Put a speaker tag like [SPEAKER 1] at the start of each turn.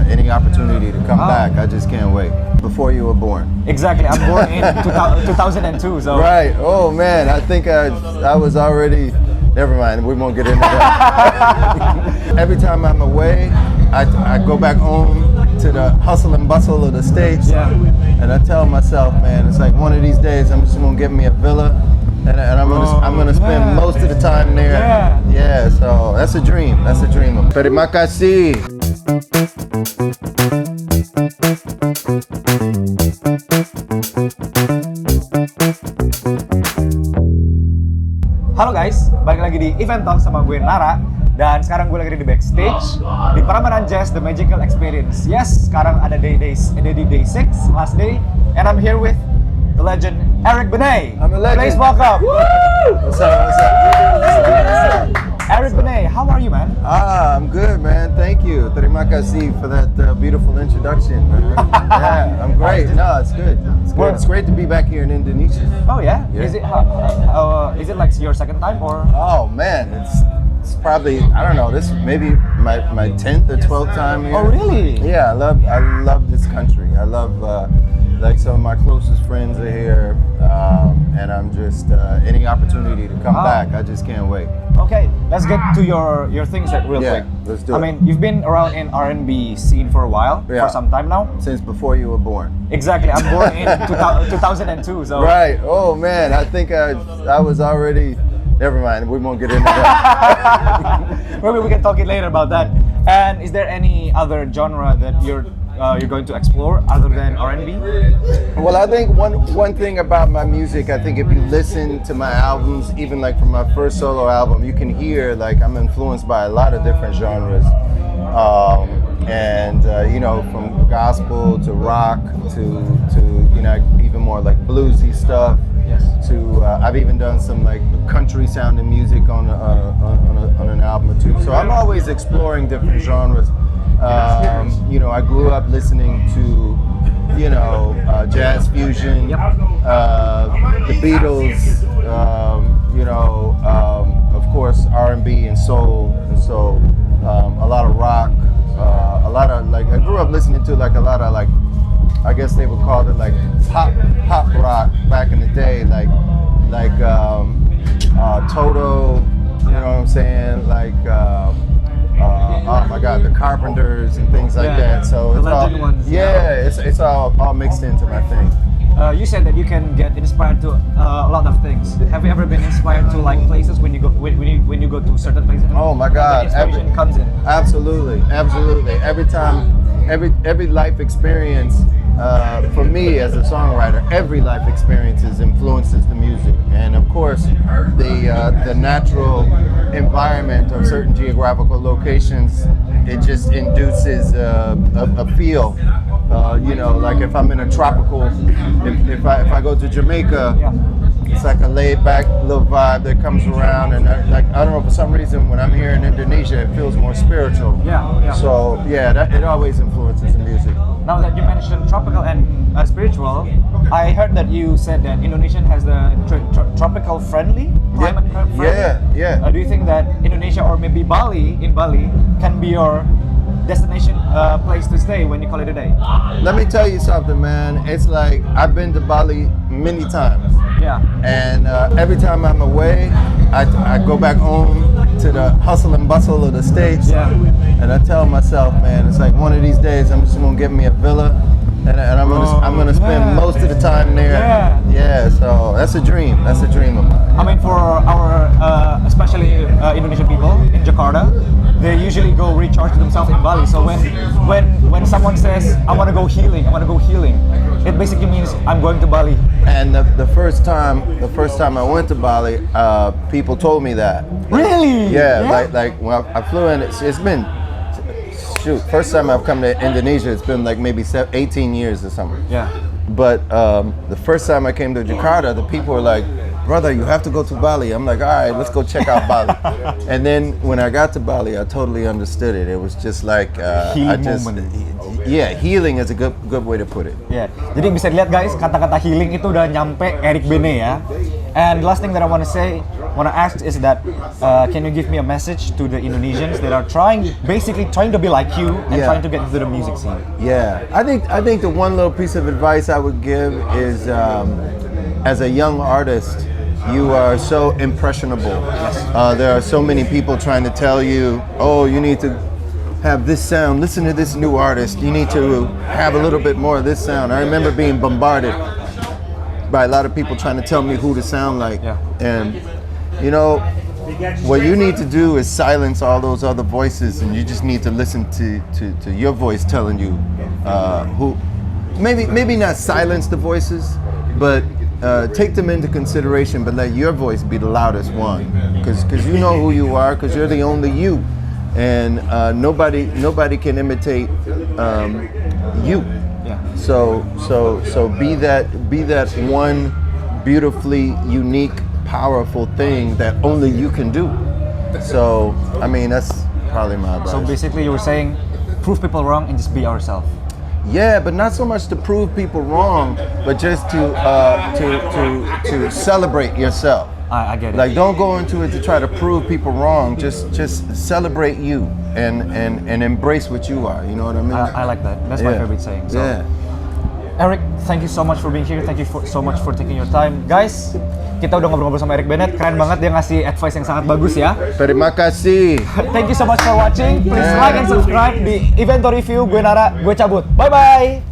[SPEAKER 1] any opportunity to come back. I just can't wait. Before you were born.
[SPEAKER 2] Exactly, I'm born in 2002, so...
[SPEAKER 1] Right, oh man, I think I was already... Never mind, we won't get into that. Every time I'm away, I go back home to the hustle and bustle of the States, and I tell myself, man, it's like one of these days I'm just gonna get me a villa, and I'm gonna spend most of the time there. Yeah, so that's a dream. That's a dream. Terima kasih.
[SPEAKER 2] Halo guys, balik lagi di Eventori sama gue Nara. Dan sekarang gue lagi di backstage di Prambanan Jazz The Magical Experience. Yes, sekarang ada day 6, last day. And I'm here with the legend Eric Benet.
[SPEAKER 1] I'm a legend.
[SPEAKER 2] Please welcome.
[SPEAKER 1] What's up?
[SPEAKER 2] Eric Benet, how are you, man?
[SPEAKER 1] I'm good, man. Thank you. Terima kasih for that beautiful introduction, man. Yeah, I'm great. No, it's good. It's good. It's great to be back here in Indonesia.
[SPEAKER 2] Oh yeah?
[SPEAKER 1] Yeah.
[SPEAKER 2] Is it like your second time or?
[SPEAKER 1] Oh man, it's probably, I don't know, this maybe my 10th or 12th time here.
[SPEAKER 2] Oh really?
[SPEAKER 1] Yeah, I love this country. I love like some of my closest friends are here, and I'm just any opportunity to come back. I just can't wait.
[SPEAKER 2] Okay, let's get to your things real quick.
[SPEAKER 1] Let's do it.
[SPEAKER 2] I mean, you've been around in R&B scene for a while, for some time now.
[SPEAKER 1] Since before you were born.
[SPEAKER 2] Exactly, I'm born in 2002, so.
[SPEAKER 1] Right. Oh man, I think I was already. Never mind, we won't get into that.
[SPEAKER 2] Maybe we can talk it later about that. And is there any other genre that you're going to explore other than R&B?
[SPEAKER 1] Well, I think one thing about my music, I think if you listen to my albums, even like from my first solo album, you can hear like I'm influenced by a lot of different genres. And you know, from gospel to rock to you know, even more like bluesy stuff.
[SPEAKER 2] Yes.
[SPEAKER 1] To I've even done some like country sounding music on an album or two. So I'm always exploring different genres. You know, I grew up listening to, you know, jazz fusion, the Beatles, you know, of course R&B and soul, a lot of rock, a lot of like, I grew up listening to like a lot of like, I guess they would call it like pop rock back in the day, like Toto, you know what I'm saying, like oh my God, the Carpenters and things like that. So
[SPEAKER 2] the
[SPEAKER 1] it's all,
[SPEAKER 2] legend ones.
[SPEAKER 1] it's all mixed into my thing.
[SPEAKER 2] You said that you can get inspired to a lot of things. Have you ever been inspired to like places when you go when you go to certain places?
[SPEAKER 1] Oh my God,
[SPEAKER 2] the inspiration comes in.
[SPEAKER 1] Absolutely. Every time, every life experience. For me as a songwriter, every life experience influences the music, and of course, the natural environment of certain geographical locations, it just induces a feel. You know, like if I'm in a tropical, if I go to Jamaica, it's like a laid back little vibe that comes around, and I don't know, for some reason when I'm here in Indonesia, it feels more spiritual.
[SPEAKER 2] Yeah.
[SPEAKER 1] So yeah, it always influences the music.
[SPEAKER 2] Now that you mentioned tropical and spiritual, I heard that you said that Indonesia has the tropical friendly, climate friendly.
[SPEAKER 1] Yeah.
[SPEAKER 2] Do you think that Indonesia or maybe Bali can be your destination place to stay when you call it a day?
[SPEAKER 1] Let me tell you something, man. It's like I've been to Bali many times.
[SPEAKER 2] Yeah.
[SPEAKER 1] And every time I'm away, I go back home to the hustle and bustle of the States.
[SPEAKER 2] Yeah.
[SPEAKER 1] And I tell myself, man, it's like one of these days I'm just gonna get me a villa, and I'm gonna spend most of the time there. Yeah. So that's a dream. That's a dream of mine.
[SPEAKER 2] I mean, for our especially Indonesian people in Jakarta, they usually go recharge themselves in Bali. So when someone says I want to go healing, it basically means I'm going to Bali.
[SPEAKER 1] And the first time I went to Bali, people told me that.
[SPEAKER 2] Really?
[SPEAKER 1] Yeah. Like when I flew in, it's been. First time I've come to Indonesia, it's been like maybe 18 years or something.
[SPEAKER 2] Yeah.
[SPEAKER 1] But the first time I came to Jakarta, the people were like, brother, you have to go to Bali. I'm like, all right, let's go check out Bali. And then when I got to Bali, I totally understood it. It was just like, healing is a good way to put it.
[SPEAKER 2] Yeah. Jadi bisa dilihat guys, kata-kata healing itu udah nyampe Eric Benet ya. And the last thing that I want to ask is that can you give me a message to the Indonesians that are basically trying to be like you and trying to get into the music scene?
[SPEAKER 1] Yeah, I think the one little piece of advice I would give is, as a young artist, you are so impressionable. There are so many people trying to tell you, oh, you need to have this sound, listen to this new artist, you need to have a little bit more of this sound. I remember being bombarded by a lot of people trying to tell me who to sound like. And you know, what you need to do is silence all those other voices, and you just need to listen to your voice telling you who, maybe not silence the voices, but take them into consideration, but let your voice be the loudest one, because you know who you are, because you're the only you, and nobody can imitate you. So be that one beautifully unique, powerful thing that only you can do. So I mean, that's probably my advice.
[SPEAKER 2] So basically, you were saying, prove people wrong and just be ourselves.
[SPEAKER 1] Yeah, but not so much to prove people wrong, but just to celebrate yourself.
[SPEAKER 2] I get it.
[SPEAKER 1] Like, don't go into it to try to prove people wrong. Just celebrate you and embrace what you are. You know what I mean?
[SPEAKER 2] I like that. That's my favorite saying. So, Eric, thank you so much for being here. Thank you so much for taking your time, guys. Kita udah ngobrol-ngobrol sama Eric Benet. Keren banget, dia ngasih advice yang sangat bagus ya.
[SPEAKER 1] Terima kasih.
[SPEAKER 2] Thank you so much for watching. Please like and subscribe di Eventori Review. Gue Nara, gue cabut. Bye bye.